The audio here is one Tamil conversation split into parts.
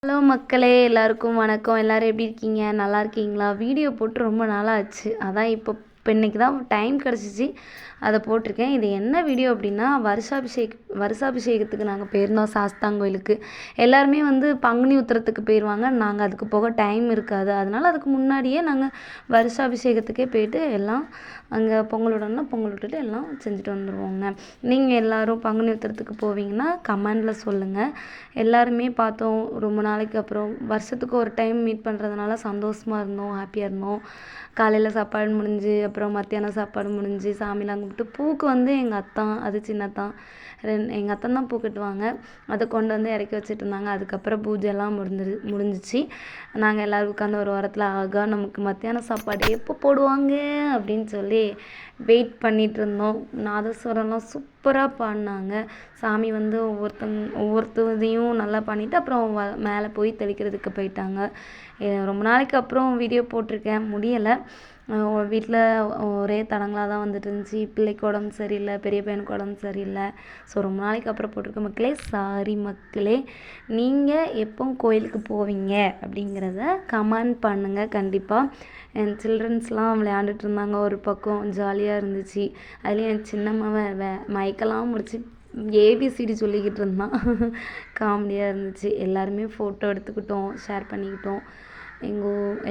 ஹலோ மக்களே, எல்லாருக்கும் வணக்கம். எல்லோரும் எப்படி இருக்கீங்க? நல்லா இருக்கீங்களா? வீடியோ போட்டு ரொம்ப நாளாச்சு. அதான் இப்போ இன்றைக்கி தான் டைம் கிடச்சிச்சு, அதை போட்டிருக்கேன். இது என்ன வீடியோ அப்படின்னா, வருஷாபிஷேகத்துக்கு நாங்கள் போயிருந்தோம் சாஸ்தாங்கோயிலுக்கு. எல்லாருமே பங்குனி உத்திரத்துக்கு போயிடுவாங்க. நாங்கள் அதுக்கு போக டைம் இருக்காது. அதனால் அதுக்கு முன்னாடியே நாங்கள் வருஷாபிஷேகத்துக்கே போயிட்டு எல்லாம் அங்கே பொங்கல் விடணும்னா பொங்கல் விட்டுட்டு எல்லாம் செஞ்சுட்டு வந்துடுவோங்க. நீங்கள் எல்லோரும் பங்குனி உத்திரத்துக்கு போவீங்கன்னா கமெண்டில் சொல்லுங்கள். எல்லாருமே பார்த்தோம், ரொம்ப நாளைக்கு அப்புறம் வருஷத்துக்கு ஒரு டைம் மீட் பண்ணுறதுனால சந்தோஷமாக இருந்தோம், ஹாப்பியாக இருந்தோம். காலையில் சாப்பாடு முடிஞ்சு, அப்புறம் மத்தியானம் சாப்பாடு முடிஞ்சு, சாமிலாம் கும்பிட்டு பூக்கு எங்கள் அத்தான், அது சின்னத்தான், எங்கள் அத்தான் தான் பூ கட்டுவாங்க. அதை கொண்டு இறக்கி வச்சுட்டு இருந்தாங்க. அதுக்கப்புறம் பூஜைலாம் முடிஞ்சிச்சு. நாங்கள் எல்லோரும் உட்காந்து ஒரு வாரத்தில் ஆகா நமக்கு மத்தியானம் சாப்பாடு எப்போ போடுவாங்க அப்படின்னு சொல்லி வெயிட் பண்ணிகிட்டு இருந்தோம். நாதஸ்வரம்லாம் சூப்பராக பாடினாங்க. சாமி ஒவ்வொருத்தையும் நல்லா பண்ணிவிட்டு அப்புறம் மேலே போய் தெளிக்கிறதுக்கு போயிட்டாங்க. ரொம்ப நாளைக்கு அப்புறம் வீடியோ போட்டிருக்கேன், முடியலை. வீட்டில் ஒரே தடங்களாக தான் வந்துட்டு இருந்துச்சு. பிள்ளைக்கு உடம்பு சரியில்லை, பெரிய பையனுக்கு உடம்பு சரியில்லை. ஸோ ரொம்ப நாளைக்கு அப்புறம் போட்டிருக்கேன் மக்களே, சாரி மக்களே. நீங்கள் எப்போ கோயிலுக்கு போவீங்க அப்படிங்கிறத கமெண்ட் பண்ணுங்கள் கண்டிப்பாக. என் சில்ட்ரன்ஸ்லாம் விளையாண்டுட்டு இருந்தாங்க, ஒரு பக்கம் ஜாலியாக இருந்துச்சு. அதுலேயும் என் சின்னம்மாவை மைக்கெல்லாம் முடிச்சு ஏபிசிடி சொல்லிக்கிட்டு இருந்தான். காமெடியாக இருந்துச்சு. எல்லாருமே ஃபோட்டோ எடுத்துக்கிட்டோம், ஷேர் பண்ணிக்கிட்டோம்.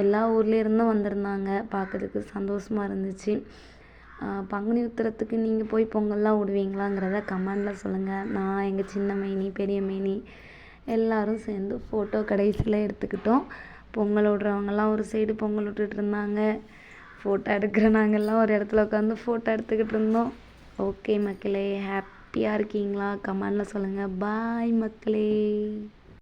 எல்லா ஊர்லேருந்தும் வந்திருந்தாங்க, பார்க்கறதுக்கு சந்தோஷமாக இருந்துச்சு. பங்குனி உத்திரத்துக்கு நீங்கள் போய் பொங்கல்லாம் விடுவீங்களாங்கிறத கமெண்டில் சொல்லுங்கள். நான் எங்கள் சின்ன மைனி, பெரிய மைனி எல்லோரும் சேர்ந்து ஃபோட்டோ கடைசியில் எடுத்துக்கிட்டோம். பொங்கல் விடுறவங்கெல்லாம் ஒரு சைடு பொங்கல் விட்டுட்டு இருந்தாங்க, ஃபோட்டோ எடுக்கிற நாங்கள்லாம் ஒரு இடத்துல உட்காந்து ஃபோட்டோ எடுத்துக்கிட்டு இருந்தோம். ஓகே மக்களே, ஹாப்பியாக இருக்கீங்களா? கமெண்டில் சொல்லுங்கள். பாய் மக்களே.